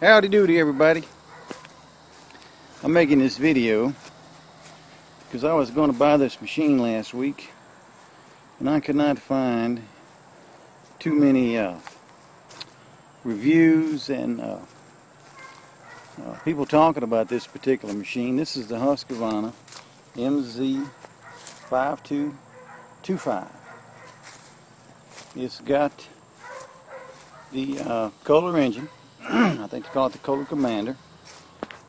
Howdy doody everybody. I'm making this video because I was going to buy this machine last week and I could not find too many reviews and people talking about this particular machine. This is the Husqvarna MZ5225. It's got the Kohler engine. I think they call it the Kohler Commander.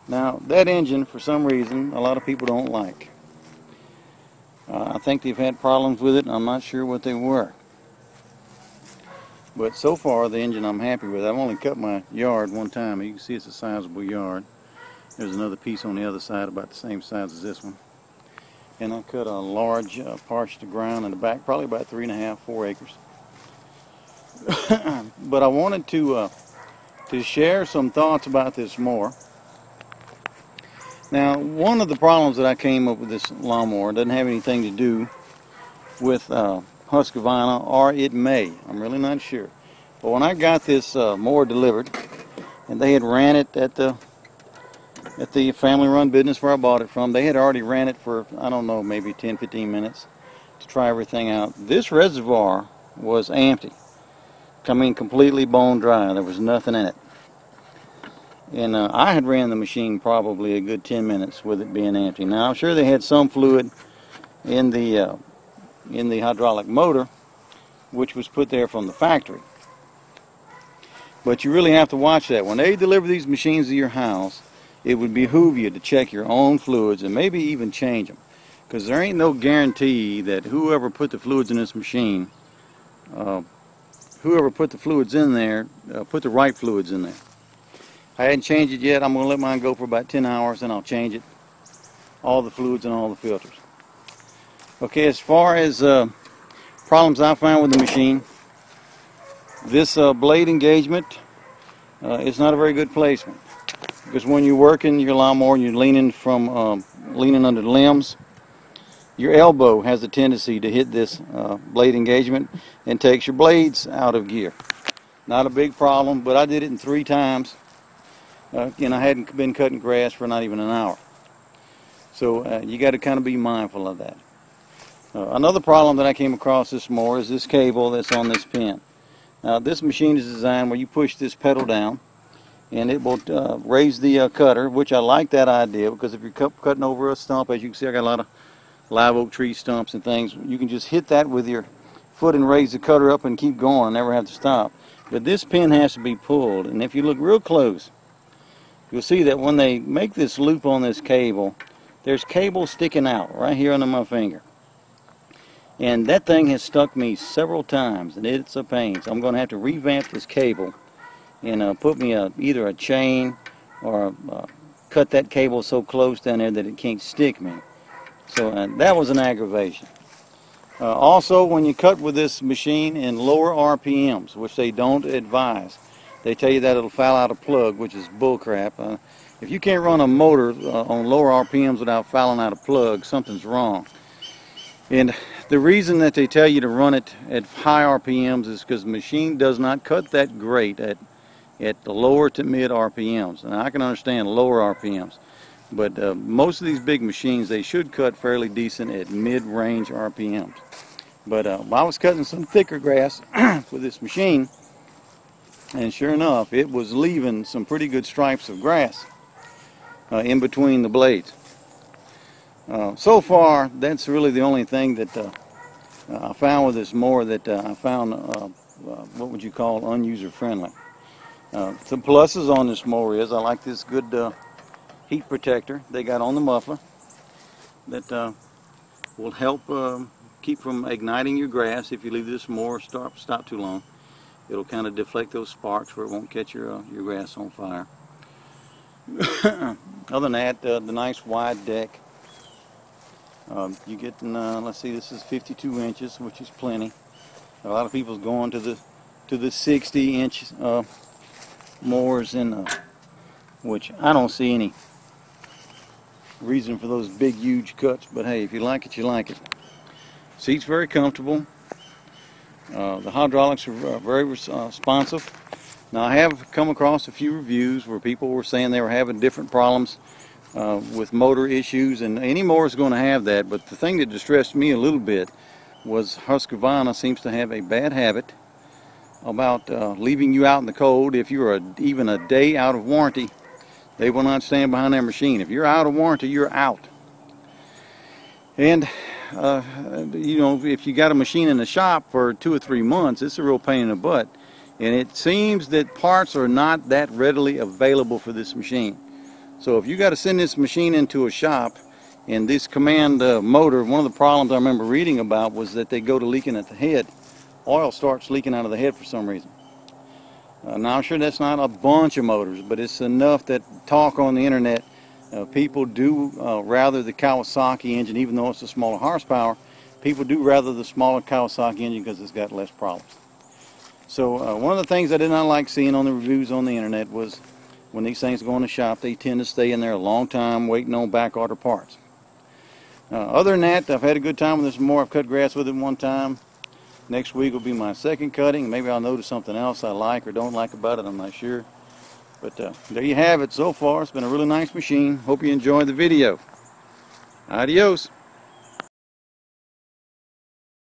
Now that engine, for some reason, a lot of people don't like. I think they've had problems with it and I'm not sure what they were. But so far the engine I'm happy with. I've only cut my yard one time. You can see it's a sizable yard. There's another piece on the other side about the same size as this one. And I cut a large parcel of ground in the back, probably about 3.5–4 acres. But I wanted to share some thoughts about this mower. Now, one of the problems that I came up with this lawnmower doesn't have anything to do with Husqvarna, or it may. I'm really not sure. But when I got this mower delivered, and they had ran it at the family-run business where I bought it from, they had already ran it for, I don't know, maybe 10–15 minutes to try everything out. This reservoir was empty. I mean, completely bone dry. There was nothing in it. And I had ran the machine probably a good 10 minutes with it being empty. Now, I'm sure they had some fluid in the hydraulic motor, which was put there from the factory. But you really have to watch that. When they deliver these machines to your house, it would behoove you to check your own fluids and maybe even change them. Because there ain't no guarantee that whoever put the fluids in this machine, whoever put the fluids in there, put the right fluids in there. I hadn't changed it yet. I'm going to let mine go for about 10 hours and I'll change it. All the fluids and all the filters. Okay, as far as problems I found with the machine, this blade engagement is not a very good placement. Because when you're working your lawnmower and you're leaning under the limbs, your elbow has a tendency to hit this blade engagement and takes your blades out of gear. Not a big problem, but I did it in 3 times. And I hadn't been cutting grass for not even an hour. So you got to kind of be mindful of that. Another problem that I came across this mower is this cable that's on this pin. Now this machine is designed where you push this pedal down and it will raise the cutter, which I like that idea, because if you're cutting over a stump, as you can see I got a lot of live oak tree stumps and things, you can just hit that with your foot and raise the cutter up and keep going, never have to stop. But this pin has to be pulled, and if you look real close, you'll see that when they make this loop on this cable, there's cable sticking out right here under my finger. And that thing has stuck me several times, and it's a pain. So I'm going to have to revamp this cable and put me either a chain or cut that cable so close down there that it can't stick me. So that was an aggravation. Also, when you cut with this machine in lower RPMs, which they don't advise, they tell you that it'll foul out a plug, which is bullcrap. If you can't run a motor on lower RPMs without fouling out a plug, something's wrong. And the reason that they tell you to run it at high RPMs is because the machine does not cut that great at the lower to mid RPMs. And I can understand lower RPMs, but most of these big machines, they should cut fairly decent at mid-range RPMs. But I was cutting some thicker grass with this machine, and sure enough, it was leaving some pretty good stripes of grass in between the blades. So far, that's really the only thing that I found with this mower that I found, what would you call, unuser-friendly. Some pluses on this mower is I like this good heat protector they got on the muffler that will help keep from igniting your grass if you leave this mower stop too long. It'll kind of deflect those sparks where it won't catch your grass on fire. Other than that, the nice wide deck. You get, let's see, this is 52 inches, which is plenty. A lot of people's going to the 60-inch mowers, which I don't see any reason for those big, huge cuts. But hey, if you like it, you like it. Seat's very comfortable. The hydraulics are very responsive. Now, I have come across a few reviews where people were saying they were having different problems with motor issues, and any mower is going to have that. But the thing that distressed me a little bit was Husqvarna seems to have a bad habit about leaving you out in the cold. If you're even a day out of warranty, they will not stand behind their machine. If you're out of warranty, you're out. And you know, if you got a machine in the shop for 2 or 3 months, it's a real pain in the butt. And it seems that parts are not that readily available for this machine. So if you got to send this machine into a shop, and this command motor, one of the problems I remember reading about was that they go to leaking at the head. Oil starts leaking out of the head for some reason. Now I'm sure that's not a bunch of motors, but it's enough that talk on the internet. People do rather the Kawasaki engine, even though it's a smaller horsepower. People do rather the smaller Kawasaki engine because it's got less problems. So one of the things I did not like seeing on the reviews on the internet was when these things go in the shop, they tend to stay in there a long time waiting on back order parts. Other than that, I've had a good time with this mower. I've cut grass with it one time. Next week will be my second cutting. Maybe I'll notice something else I like or don't like about it. I'm not sure. But there you have it so far. It's been a really nice machine. Hope you enjoyed the video. Adios.